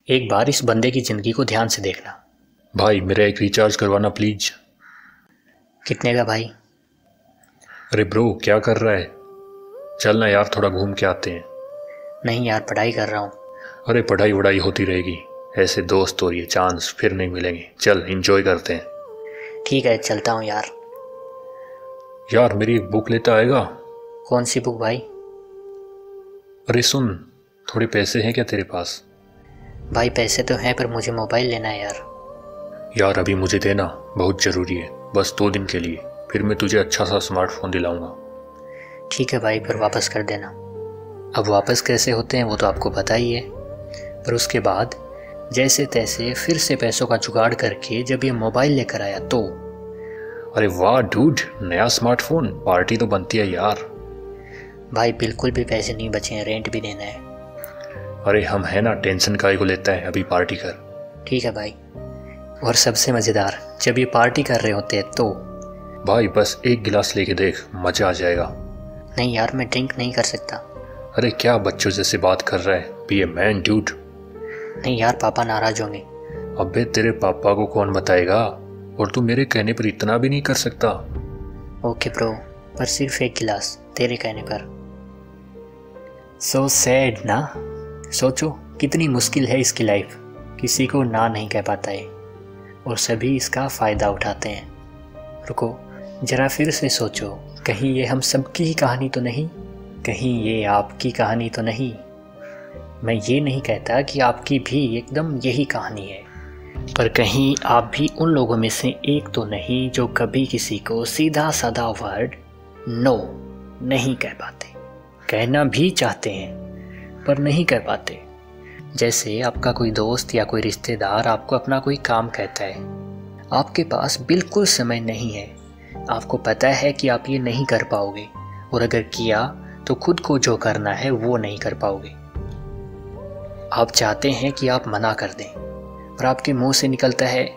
एक बार इस बंदे की ज़िंदगी को ध्यान से देखना। भाई मेरा एक रिचार्ज करवाना प्लीज। कितने का भाई? अरे ब्रो क्या कर रहा है? चल ना यार थोड़ा घूम के आते हैं। नहीं यार, पढ़ाई कर रहा हूँ। अरे पढ़ाई वढ़ाई होती रहेगी, ऐसे दोस्त और ये चांस फिर नहीं मिलेंगे। चल एंजॉय करते हैं। ठीक है, चलता हूँ यार। यार मेरी एक बुक लेता आएगा? कौन सी बुक भाई? अरे सुन, थोड़े पैसे हैं क्या तेरे पास? भाई पैसे तो हैं, पर मुझे मोबाइल लेना है यार। यार अभी मुझे देना, बहुत ज़रूरी है, बस 2 दिन के लिए, फिर मैं तुझे अच्छा सा स्मार्टफोन दिलाऊंगा। ठीक है भाई, पर वापस कर देना। अब वापस कैसे होते हैं वो तो आपको पता ही है। पर उसके बाद जैसे तैसे फिर से पैसों का जुगाड़ करके जब ये मोबाइल लेकर आया तो अरे वाह डूड, नया स्मार्टफोन, पार्टी तो बनती है यार। भाई बिल्कुल भी पैसे नहीं बचे हैं, रेंट भी देना है। अरे हम है ना, टेंशन काहे को लेता है, अभी पार्टी कर। ठीक है भाई। और सबसे मज़ेदार, जब ये पार्टी कर रहे होते हैं तो भाई बस एक गिलास लेके देख, मजा आ जाएगा। नहीं यार, मैं ड्रिंक नहीं कर सकता। अरे क्या बच्चों जैसे बात कर रहा है, बी ए मैन डूड। नहीं यार, पापा नाराज होंगे। अबे तेरे पापा को कौन बताएगा, और तू मेरे कहने पर इतना भी नहीं कर सकता। ओके ब्रो, पर सिर्फ एक गिलास तेरे कहने पर। सो सैड ना। सोचो कितनी मुश्किल है इसकी लाइफ, किसी को ना नहीं कह पाता है और सभी इसका फ़ायदा उठाते हैं। रुको ज़रा फिर से सोचो, कहीं ये हम सबकी ही कहानी तो नहीं, कहीं ये आपकी कहानी तो नहीं। मैं ये नहीं कहता कि आपकी भी एकदम यही कहानी है, पर कहीं आप भी उन लोगों में से एक तो नहीं जो कभी किसी को सीधा साधा वर्ड नो नहीं कह पाते। कहना भी चाहते हैं पर नहीं कह पाते। जैसे आपका कोई दोस्त या कोई रिश्तेदार आपको अपना कोई काम कहता है, आपके पास बिल्कुल समय नहीं है, आपको पता है कि आप ये नहीं कर पाओगे, और अगर किया तो खुद को जो करना है वो नहीं कर पाओगे। आप चाहते हैं कि आप मना कर दें, और आपके मुंह से निकलता है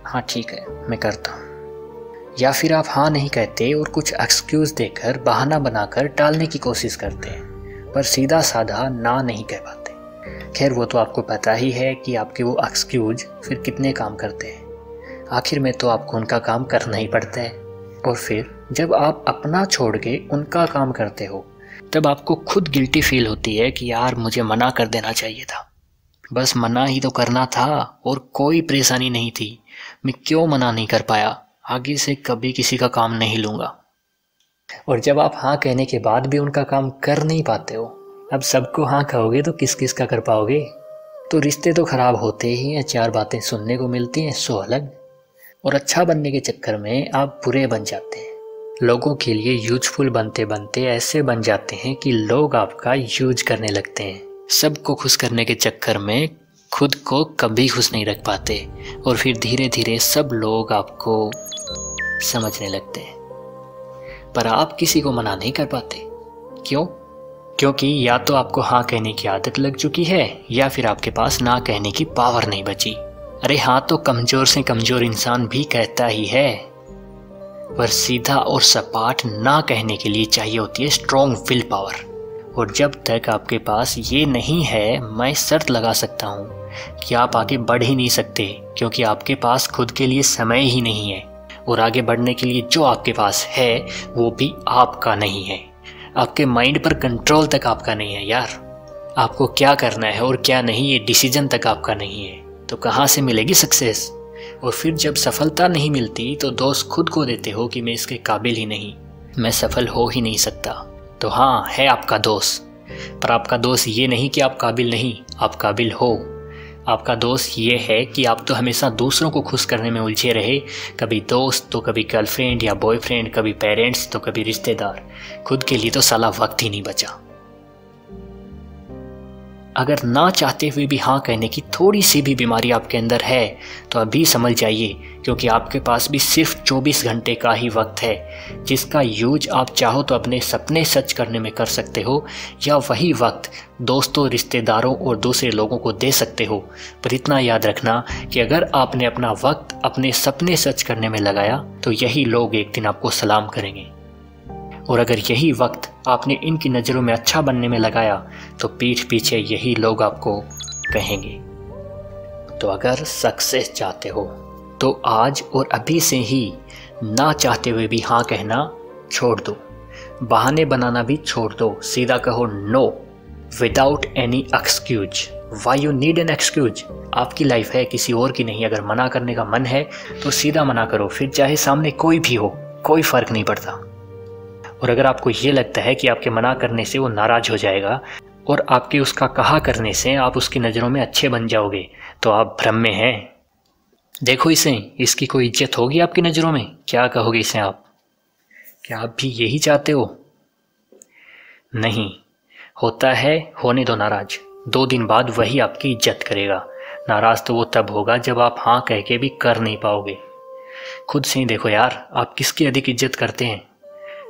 हाँ ठीक है मैं करता हूँ, या फिर आप हाँ नहीं कहते और कुछ एक्सक्यूज़ देकर बहाना बनाकर टालने की कोशिश करते हैं, पर सीधा साधा ना नहीं कह पाते। खैर वो तो आपको पता ही है कि आपके वो एक्सक्यूज फिर कितने काम करते हैं। आखिर में तो आपको उनका काम करना ही पड़ता है, और फिर जब आप अपना छोड़ के उनका काम करते हो तब आपको खुद गिल्टी फील होती है कि यार मुझे मना कर देना चाहिए था, बस मना ही तो करना था और कोई परेशानी नहीं थी, मैं क्यों मना नहीं कर पाया, आगे से कभी किसी का काम नहीं लूँगा। और जब आप हाँ कहने के बाद भी उनका काम कर नहीं पाते हो, अब सबको हाँ कहोगे तो किस किस का कर पाओगे। तो रिश्ते तो ख़राब होते ही हैं, 4 बातें सुनने को मिलती हैं 100 अलग, और अच्छा बनने के चक्कर में आप बुरे बन जाते हैं। लोगों के लिए यूजफुल बनते बनते ऐसे बन जाते हैं कि लोग आपका यूज करने लगते हैं। सबको खुश करने के चक्कर में खुद को कभी खुश नहीं रख पाते, और फिर धीरे धीरे सब लोग आपको समझने लगते हैं, पर आप किसी को मना नहीं कर पाते। क्यों? क्योंकि या तो आपको हाँ कहने की आदत लग चुकी है, या फिर आपके पास ना कहने की पावर नहीं बची। अरे हाँ तो कमज़ोर से कमज़ोर इंसान भी कहता ही है, पर सीधा और सपाट ना कहने के लिए चाहिए होती है स्ट्रॉन्ग विल पावर। और जब तक आपके पास ये नहीं है, मैं शर्त लगा सकता हूँ कि आप आगे बढ़ ही नहीं सकते, क्योंकि आपके पास खुद के लिए समय ही नहीं है, और आगे बढ़ने के लिए जो आपके पास है वो भी आपका नहीं है। आपके माइंड पर कंट्रोल तक आपका नहीं है यार। आपको क्या करना है और क्या नहीं ये डिसीजन तक आपका नहीं है, तो कहाँ से मिलेगी सक्सेस। और फिर जब सफलता नहीं मिलती तो दोष खुद को देते हो कि मैं इसके काबिल ही नहीं, मैं सफल हो ही नहीं सकता। तो हाँ है आपका दोस्त, पर आपका दोस्त ये नहीं कि आप काबिल नहीं, आप काबिल हो। आपका दोस्त ये है कि आप तो हमेशा दूसरों को खुश करने में उलझे रहे, कभी दोस्त तो कभी गर्लफ्रेंड या बॉयफ्रेंड, कभी पेरेंट्स तो कभी रिश्तेदार, खुद के लिए तो साला वक्त ही नहीं बचा। अगर ना चाहते हुए भी हाँ कहने की थोड़ी सी भी बीमारी आपके अंदर है तो अभी समझ जाइए, क्योंकि आपके पास भी सिर्फ 24 घंटे का ही वक्त है, जिसका यूज आप चाहो तो अपने सपने सच करने में कर सकते हो, या वही वक्त दोस्तों, रिश्तेदारों और दूसरे लोगों को दे सकते हो। पर इतना याद रखना कि अगर आपने अपना वक्त अपने सपने सच करने में लगाया तो यही लोग एक दिन आपको सलाम करेंगे, और अगर यही वक्त आपने इनकी नज़रों में अच्छा बनने में लगाया तो पीठ पीछे यही लोग आपको कहेंगे तो अगर सक्सेस चाहते हो तो आज और अभी से ही ना चाहते हुए भी हाँ कहना छोड़ दो, बहाने बनाना भी छोड़ दो, सीधा कहो no without any excuse. Why you need an excuse? आपकी लाइफ है, किसी और की नहीं। अगर मना करने का मन है तो सीधा मना करो, फिर चाहे सामने कोई भी हो, कोई फ़र्क नहीं पड़ता। और अगर आपको ये लगता है कि आपके मना करने से वो नाराज़ हो जाएगा और आपके उसका कहा करने से आप उसकी नज़रों में अच्छे बन जाओगे, तो आप भ्रम में हैं। देखो इसे, इसकी कोई इज्जत होगी आपकी नज़रों में? क्या कहोगे इसे आप? क्या आप भी यही चाहते हो? नहीं होता है, होने दो नाराज़। 2 दिन बाद वही आपकी इज्जत करेगा। नाराज़ तो वो तब होगा जब आप हाँ कह के भी कर नहीं पाओगे। खुद से ही देखो यार, आप किसकी अधिक इज्जत करते हैं?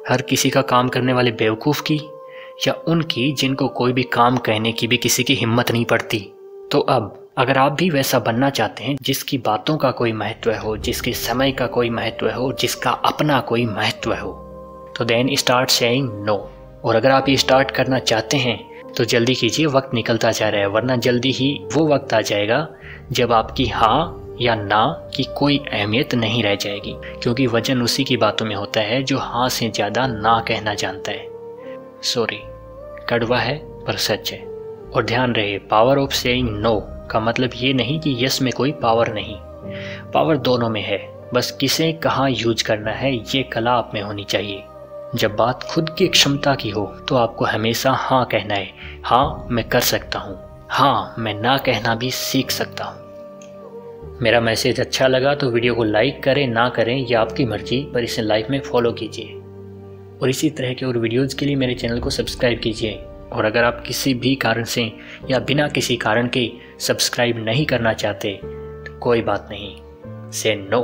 हर किसी का काम करने वाले बेवकूफ़ की, या उनकी जिनको कोई भी काम कहने की भी किसी की हिम्मत नहीं पड़ती? तो अब अगर आप भी वैसा बनना चाहते हैं, जिसकी बातों का कोई महत्व हो, जिसके समय का कोई महत्व हो, जिसका अपना कोई महत्व हो, तो देन स्टार्ट सेइंग नो। और अगर आप ये स्टार्ट करना चाहते हैं तो जल्दी कीजिए, वक्त निकलता जा रहा है, वरना जल्दी ही वो वक्त आ जाएगा जब आपकी हाँ या ना की कोई अहमियत नहीं रह जाएगी, क्योंकि वजन उसी की बातों में होता है जो हाँ से ज़्यादा ना कहना जानता है। सॉरी, कड़वा है पर सच है। और ध्यान रहे, पावर ऑफ सेइंग नो का मतलब ये नहीं कि यस में कोई पावर नहीं, पावर दोनों में है, बस किसे कहाँ यूज करना है ये कला आप में होनी चाहिए। जब बात खुद की क्षमता की हो तो आपको हमेशा हाँ कहना है। हाँ मैं कर सकता हूँ, हाँ मैं ना कहना भी सीख सकता हूँ। मेरा मैसेज अच्छा लगा तो वीडियो को लाइक करें, ना करें यह आपकी मर्जी, पर इसे लाइफ में फॉलो कीजिए। और इसी तरह के और वीडियोस के लिए मेरे चैनल को सब्सक्राइब कीजिए। और अगर आप किसी भी कारण से या बिना किसी कारण के सब्सक्राइब नहीं करना चाहते तो कोई बात नहीं, से नो।